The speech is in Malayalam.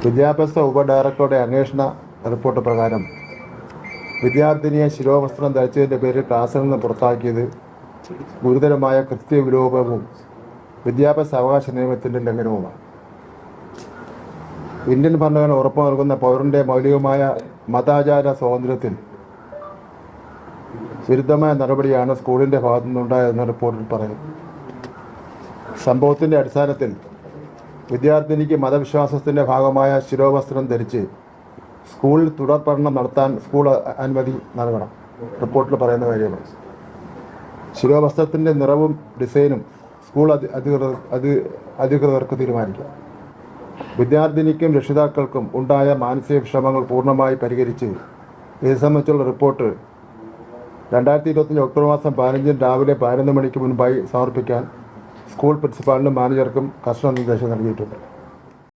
വിദ്യാഭ്യാസ ഉപഡയറക്ടറുടെ അന്വേഷണ റിപ്പോർട്ട് പ്രകാരം വിദ്യാർത്ഥിനിയെ ശിരോവസ്ത്രം ധരിച്ചതിൻ്റെ പേരിൽ ക്ലാസ്സിൽ നിന്ന് പുറത്താക്കിയത് ഗുരുതരമായ കൃത്യവിലോപവും വിദ്യാഭ്യാസ അവകാശ നിയമത്തിൻ്റെ ലംഘനവുമാണ്. ഇന്ത്യൻ ഭരണഘടന ഉറപ്പു നൽകുന്ന പൗരൻ്റെ മൗലികമായ മതാചാര സ്വാതന്ത്ര്യത്തിൽ വിരുദ്ധമായ നടപടിയാണ് സ്കൂളിൻ്റെ ഭാഗത്തു നിന്നുണ്ടായതെന്ന് റിപ്പോർട്ടിൽ പറയുന്നു. സംഭവത്തിൻ്റെ അടിസ്ഥാനത്തിൽ വിദ്യാർത്ഥിനിക്ക് മതവിശ്വാസത്തിൻ്റെ ഭാഗമായ ശിരോവസ്ത്രം ധരിച്ച് സ്കൂളിൽ തുടർ പഠനം നടത്താൻ സ്കൂൾ അനുമതി നൽകണം. റിപ്പോർട്ടിൽ പറയുന്ന കാര്യമാണ്. ശിരോവസ്ത്രത്തിൻ്റെ നിറവും ഡിസൈനും സ്കൂൾ അധികൃതർക്ക് തീരുമാനിക്കാം. വിദ്യാർത്ഥിനിക്കും രക്ഷിതാക്കൾക്കും ഉണ്ടായ മാനസിക വിഷമങ്ങൾ പൂർണ്ണമായി പരിഹരിച്ച് ഇത് സംബന്ധിച്ചുള്ള റിപ്പോർട്ട് 2025 ഒക്ടോബർ മാസം 15 രാവിലെ 11 മണിക്ക് മുൻപായി സമർപ്പിക്കാൻ സ്കൂൾ പ്രിൻസിപ്പാളിനും മാനേജർക്കും കർശന നിർദ്ദേശം നൽകിയിട്ടുണ്ട്.